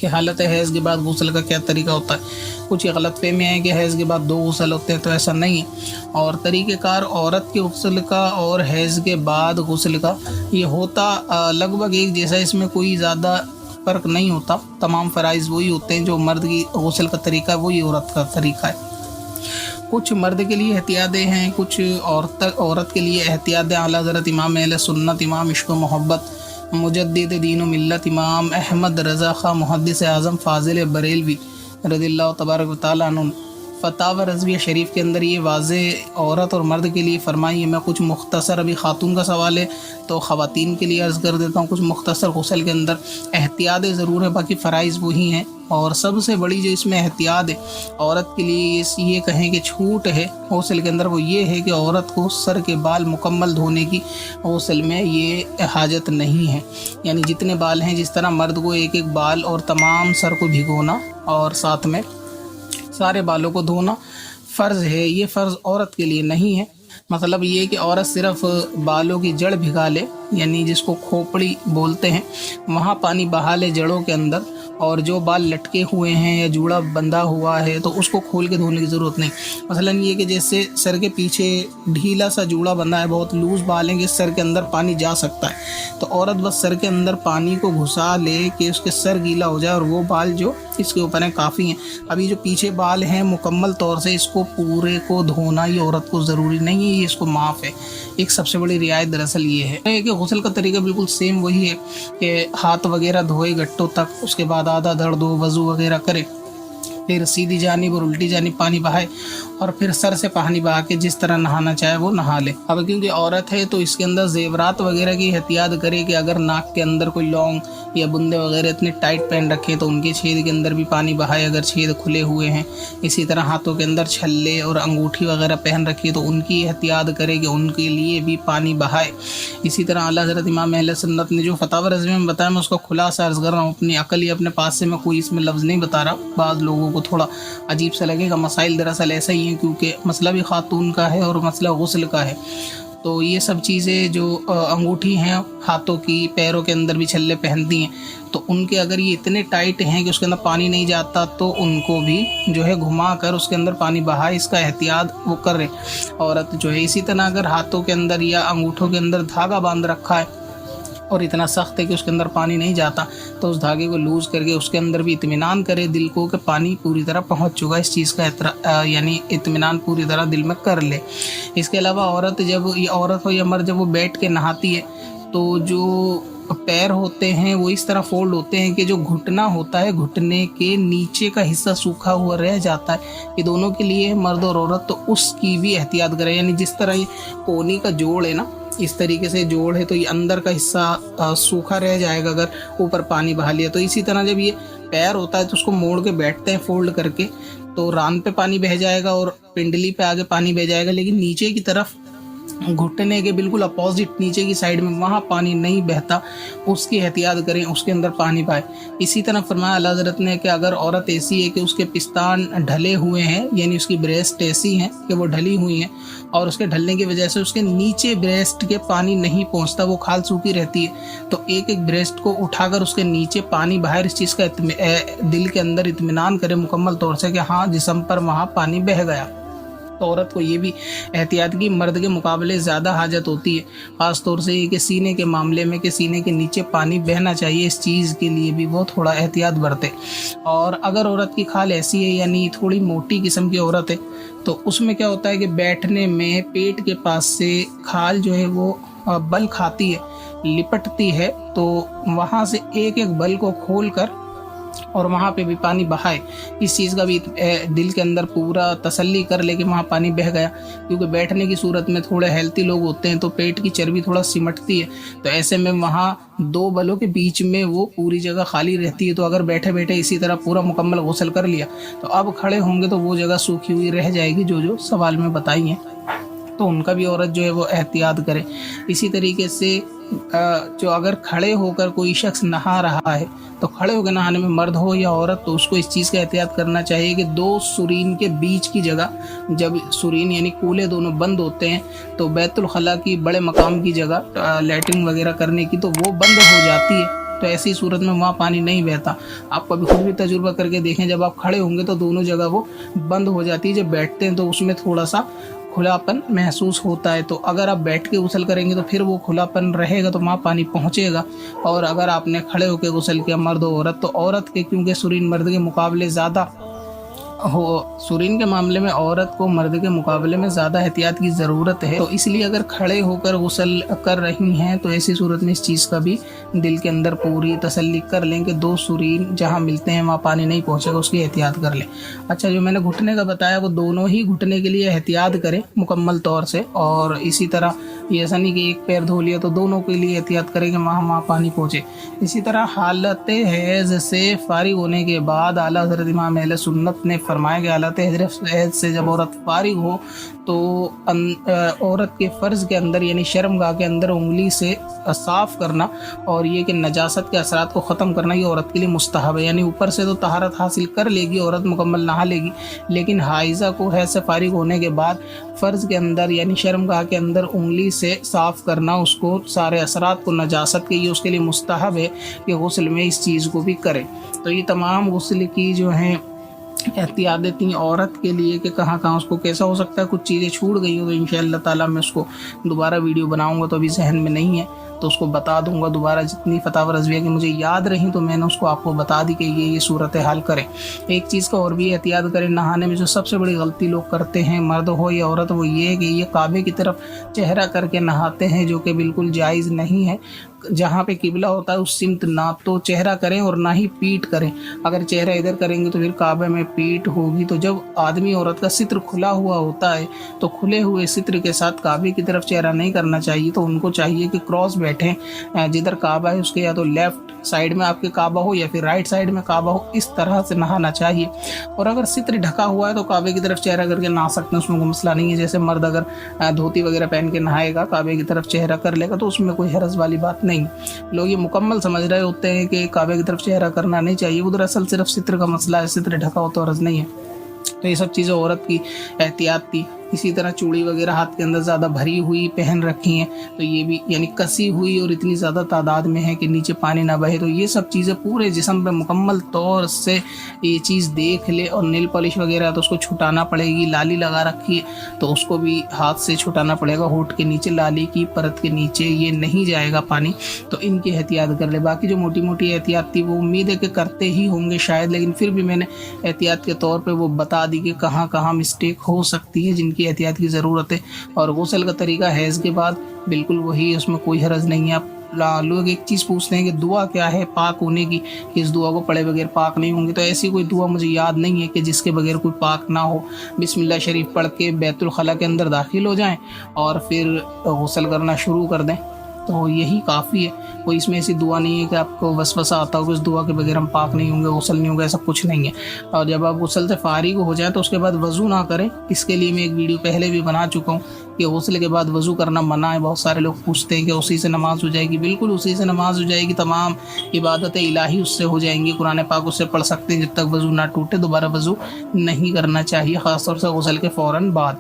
कि हालत हैज़ के बाद गुस्ल का क्या तरीका होता है। कुछ ये गलत फहमी है कि हैज़ के बाद 2 गुस्ल होते हैं, तो ऐसा नहीं है। और तरीक़ेकार औरत के गुस्ल का और हैज़ के बाद गुस्ल का ये होता लगभग एक जैसा, इसमें कोई ज़्यादा फ़र्क नहीं होता। तमाम फ़राइज़ वही होते हैं, जो मर्द की गुस्ल का तरीका है वही औरत का तरीका है। कुछ मर्द के लिए एहतियातें हैं, कुछ औरत के लिए एहतियातें। आला हज़रत इमाम अहले सुन्नत, इमाम इश्क़ व मोहब्बत, मुजद्दिद दीन व मिल्लत, इमाम अहमद रज़ा ख़ां मुहद्दिस आज़म फ़ाज़िल बरेलवी रज़ियल्लाहु तबारक व तआला अन्हु फ़तावा रज़विया शरीफ के अंदर ये वाज़ेह औरत और मर्द के लिए फरमाई है। मैं कुछ मुख्तसर, अभी ख़ातून का सवाल है तो ख़वातीन के लिए अर्ज़ कर देता हूँ। कुछ मुख्तसर गुस्ल के अंदर एहतियातें ज़रूर है, बाकी फ़राइज़ वही हैं। और सबसे बड़ी जो इसमें एहतियात है औरत के लिए, ये कहें कि छूट है गुस्ल के अंदर, वो ये है कि औरत को सर के बाल मुकम्मल धोने की गुस्ल में ये हाजत नहीं है। यानी जितने बाल हैं, जिस तरह मर्द को एक एक बाल और तमाम सर को भिगोना और साथ में सारे बालों को धोना फ़र्ज़ है, ये फ़र्ज़ औरत के लिए नहीं है। मतलब ये कि औरत सिर्फ़ बालों की जड़ भिगा ले, यानी जिसको खोपड़ी बोलते हैं, वहाँ पानी बहा ले जड़ों के अंदर, और जो बाल लटके हुए हैं या जूड़ा बंधा हुआ है तो उसको खोल के धोने की ज़रूरत नहीं। मसलन ये कि जैसे सर के पीछे ढीला सा जूड़ा बंधा है, बहुत लूज़ बाल हैं कि सर के अंदर पानी जा सकता है, तो औरत बस सर के अंदर पानी को घुसा ले कि उसके सर गीला हो जाए और वो बाल जो इसके ऊपर हैं काफ़ी हैं। अभी जो पीछे बाल हैं मुकम्मल तौर से इसको पूरे को धोना ये औरत को ज़रूरी नहीं है, ये इसको माफ़ है। एक सबसे बड़ी रियायत दरअसल ये है कि गुस्ल का तरीका बिल्कुल सेम वही है कि हाथ वगैरह धोए गट्टों तक, उसके बाद आधा धड़ दो, वज़ू वगैरह करे, फिर सीधी जानिब और उल्टी जानिब पानी बहाए, और फिर सर से पानी बहा के जिस तरह नहाना चाहे वो नहा ले। अब क्योंकि औरत है तो इसके अंदर ज़ेवरात वगैरह की एहतियात करे कि अगर नाक के अंदर कोई लौंग या बुंदे वगैरह इतने टाइट पहन रखे तो उनके छेद के अंदर भी पानी बहाए, अगर छेद खुले हुए हैं। इसी तरह हाथों के अंदर छल्ले और अंगूठी वगैरह पहन रखी तो उनकी एहतियात करे कि उनके लिए भी पानी बहाए। इसी तरह आला हज़रत इमाम अहले सुन्नत ने जो फ़तावा रज़विया में बताया, मैं उसका खुलासा अर्ज़ कर रहा हूँ, अपनी अकल या अपने पास से मैं कोई इसमें लफ्ज़ नहीं बता रहा। बाद लोगों को थोड़ा अजीब सा लगेगा, मसाइल दरअसल ऐसा ही है क्योंकि मसला भी ख़ातून का है और मसला गुस्ल का है। तो ये सब चीज़ें जो अंगूठी हैं हाथों की, पैरों के अंदर भी छल्ले पहनती हैं, तो उनके अगर ये इतने टाइट हैं कि उसके अंदर पानी नहीं जाता तो उनको भी जो है घुमा कर उसके अंदर पानी बहाए, इसका एहतियात वो कर रहे औरत जो है। इसी तरह अगर हाथों के अंदर या अंगूठों के अंदर धागा बांध रखा है और इतना सख्त है कि उसके अंदर पानी नहीं जाता, तो उस धागे को लूज़ करके उसके अंदर भी इत्मीनान करे दिल को कि पानी पूरी तरह पहुंच चुका है, इस चीज़ का यानी इत्मीनान पूरी तरह दिल में कर ले। इसके अलावा औरत, जब ये औरत हो या मर्द, जब वो बैठ के नहाती है तो जो पैर होते हैं वो इस तरह फोल्ड होते हैं कि जो घुटना होता है, घुटने के नीचे का हिस्सा सूखा हुआ रह जाता है। ये दोनों के लिए मर्द और औरत, तो उसकी भी एहतियात करें। यानी जिस तरह ये कोहनी का जोड़ है ना, इस तरीके से जोड़ है तो ये अंदर का हिस्सा सूखा रह जाएगा अगर ऊपर पानी बहा लिया। तो इसी तरह जब ये पैर होता है तो उसको मोड़ के बैठते हैं फोल्ड करके, तो रान पे पानी बह जाएगा और पिंडली पे आगे पानी बह जाएगा, लेकिन नीचे की तरफ घुटने के बिल्कुल अपोजिट नीचे की साइड में वहाँ पानी नहीं बहता, उसकी एहतियात करें, उसके अंदर पानी पाए। इसी तरह फरमाया आला हज़रत ने कि अगर औरत ऐसी है कि उसके पिस्तान ढले हुए हैं, यानी उसकी ब्रेस्ट ऐसी है कि वो ढली हुई हैं और उसके ढलने की वजह से उसके नीचे ब्रेस्ट के पानी नहीं पहुँचता, वो खाल सूखी रहती है, तो एक एक ब्रेस्ट को उठाकर उसके नीचे पानी बाहर, इस चीज़ का दिल के अंदर इत्मीनान करे मुकम्मल तौर से कि हाँ जिस्म पर वहाँ पानी बह गया। तो औरत को ये भी एहतियात की मर्द के मुकाबले ज़्यादा हाजत होती है, ख़ास तौर से ये कि सीने के मामले में कि सीने के नीचे पानी बहना चाहिए, इस चीज़ के लिए भी वो थोड़ा एहतियात बरते। और अगर औरत की खाल ऐसी है यानी थोड़ी मोटी किस्म की औरत है तो उसमें क्या होता है कि बैठने में पेट के पास से खाल जो है वो बल खाती है, लिपटती है, तो वहाँ से एक एक बल को खोल कर और वहाँ पे भी पानी बहाए, इस चीज़ का भी दिल के अंदर पूरा तसल्ली कर ले कि वहाँ पानी बह गया। क्योंकि बैठने की सूरत में थोड़े हेल्थी लोग होते हैं तो पेट की चर्बी थोड़ा सिमटती है, तो ऐसे में वहाँ दो बलों के बीच में वो पूरी जगह खाली रहती है। तो अगर बैठे बैठे इसी तरह पूरा मुकम्मल गुस्ल कर लिया तो अब खड़े होंगे तो वो जगह सूखी हुई रह जाएगी जो सवाल में बताई हैं, तो उनका भी औरत जो है वो एहतियात करे। इसी तरीके से जो अगर खड़े होकर कोई शख्स नहा रहा है तो खड़े होकर नहाने में मर्द हो या औरत, तो उसको इस चीज़ का एहतियात करना चाहिए कि दो सुरीन के बीच की जगह, जब सुरीन यानी कूले दोनों बंद होते हैं तो बैतुल खला की, बड़े मकाम की जगह लैट्रिन वगैरह करने की, तो वो बंद हो जाती है तो ऐसी सूरत में वहाँ पानी नहीं बहता। आप कभी खुद भी तजुर्बा करके देखें, जब आप खड़े होंगे तो दोनों जगह वो बंद हो जाती है, जब बैठते हैं तो उसमें थोड़ा सा खुलापन महसूस होता है। तो अगर आप बैठ के गुसल करेंगे तो फिर वो खुलापन रहेगा, तो वहाँ पानी पहुँचेगा। और अगर आपने खड़े होकर गुसल किया, मर्द हो औरत, तो औरत के क्योंकि सुरीन मर्द के मुकाबले ज़्यादा हो, सुरीन के मामले में औरत को मर्द के मुकाबले में ज़्यादा एहतियात की ज़रूरत है। तो इसलिए अगर खड़े होकर गुसल कर रही हैं तो ऐसी सूरत में इस चीज़ का भी दिल के अंदर पूरी तसल्ली कर लें कि 2 सुरीन जहाँ मिलते हैं वहाँ पानी नहीं पहुँचेगा, उसकी एहतियात कर लें। अच्छा, जो मैंने घुटने का बताया वो दोनों ही घुटने के लिए एहतियात करें मुकम्मल तौर से। और इसी तरह ये ऐसा नहीं कि एक पैर धो लिया तो दोनों के लिए एहतियात करें कि वहाँ पानी पहुँचे। इसी तरह हालत हैज़ से फारिग होने के बाद आला हज़रत इमाम अहले सुन्नत ने फरमाया कि हालत हैज़ से जब औरत फारिग हो तो औरत के फ़र्ज़ के अंदर यानी शर्मगाह के अंदर उंगली से साफ़ करना और ये कि नजासत के असरात को ख़त्म करना, ये औरत के लिए मुस्तहब है। यानी ऊपर से तो तहारत हासिल कर लेगी औरत, मुकम्मल नहा लेगी, लेकिन हाइज़ा को हैज़ से फारिग होने के बाद फ़र्ज़ के अंदर यानी शर्मगाह के अंदर उंगली से साफ़ करना, उसको सारे असरात को नजासत के, ये उसके लिए मुस्तहब है कि गुस्ल में इस चीज़ को भी करें। तो ये तमाम गुस्ल की जो हैं एहतियातें थी औरत के लिए कि कहाँ कहाँ उसको कैसा हो सकता है। कुछ चीज़ें छूट गई हो तो इंशाअल्लाह ताला मैं उसको दोबारा वीडियो बनाऊंगा, तो अभी जहन में नहीं है तो उसको बता दूंगा दोबारा। जितनी फतावा रज़विया की मुझे याद रही तो मैंने उसको आपको बता दी कि ये सूरत हाल करें। एक चीज़ का और भी एहतियात करें, नहाने में जो सबसे बड़ी गलती लोग करते हैं, मर्द हो या औरत, वो ये है कि ये काबे की तरफ चेहरा करके नहाते हैं, जो कि बिल्कुल जायज़ नहीं है। जहाँ पे किबला होता है उस सिमत ना तो चेहरा करें और ना ही पीठ करें। अगर चेहरा इधर करेंगे तो फिर काबे में पीठ होगी। तो जब आदमी औरत का सित्र खुला हुआ होता है तो खुले हुए सित्र के साथ काबे की तरफ चेहरा नहीं करना चाहिए। तो उनको चाहिए कि क्रॉस बैठें, जिधर काबा है उसके या तो लेफ़्ट साइड में आपके काबा हो या फिर राइट साइड में काबा हो, इस तरह से नहाना चाहिए। और अगर सित्र ढका हुआ है तो काबे की तरफ चेहरा करके नहा सकते हैं, उसमें कोई मसला नहीं है। जैसे मर्द अगर धोती वगैरह पहन के नहाएगा, काबे की तरफ चेहरा कर लेगा, तो उसमें कोई हरज वाली बात नहीं। लोग ये मुकम्मल समझ रहे होते हैं कि काबे की तरफ चेहरा करना नहीं चाहिए, उधर असल सिर्फ सित्र का मसला है, सित्र ढका हो तो हरज नहीं है। तो ये सब चीज़ें औरत की एहतियात थी। इसी तरह चूड़ी वगैरह हाथ के अंदर ज़्यादा भरी हुई पहन रखी हैं तो ये भी यानी कसी हुई और इतनी ज़्यादा तादाद में है कि नीचे पानी ना बहे, तो ये सब चीज़ें पूरे जिस्म पे मुकम्मल तौर से ये चीज़ देख ले। और नेल पॉलिश वगैरह तो उसको छुटाना पड़ेगी, लाली लगा रखी है तो उसको भी हाथ से छुटाना पड़ेगा, होंठ के नीचे लाली की परत के नीचे ये नहीं जाएगा पानी। तो इनकी एहतियात कर ले। बाकी जो मोटी मोटी एहतियात थी वो उम्मीद है कि करते ही होंगे शायद, लेकिन फिर भी मैंने एहतियात के तौर पर वो बता दी कि कहाँ कहाँ मिस्टेक हो सकती है जिनकी एहतियात की ज़रूरत है। और गुस्ल का तरीका हैज़ के बाद बिल्कुल वही है, उसमें कोई हरज नहीं है। आप लोग एक चीज़ पूछते हैं कि दुआ क्या है पाक होने की, कि इस दुआ को पढ़े बगैर पाक नहीं होंगे, तो ऐसी कोई दुआ मुझे याद नहीं है कि जिसके बगैर कोई पाक ना हो। बिस्मिल्लाह शरीफ पढ़ के बैतुल खला के अंदर दाखिल हो जाएं और फिर गुस्ल करना शुरू कर दें, तो यही काफ़ी है। कोई इसमें ऐसी दुआ नहीं है कि आपको वसवसा आता हो कि इस दुआ के बगैर हम पाक नहीं होंगे, गुस्ल नहीं होगा, ऐसा कुछ नहीं है। और जब आप गुस्ल से फारिग हो जाए तो उसके बाद वज़ू ना करें। इसके लिए मैं एक वीडियो पहले भी बना चुका हूँ कि गुस्ल के बाद वज़ू करना मना है। बहुत सारे लोग पूछते हैं कि उसी से नमाज हो जाएगी। बिल्कुल उसी से नमाज हो जाएगी, तमाम इबादतें इलाही उससे हो जाएंगी, कुरान पाक उससे पढ़ सकते हैं। जब तक वज़ू ना टूटे दोबारा वज़ू नहीं करना चाहिए, ख़ासतौर से गुस्ल के फ़ौरन बाद।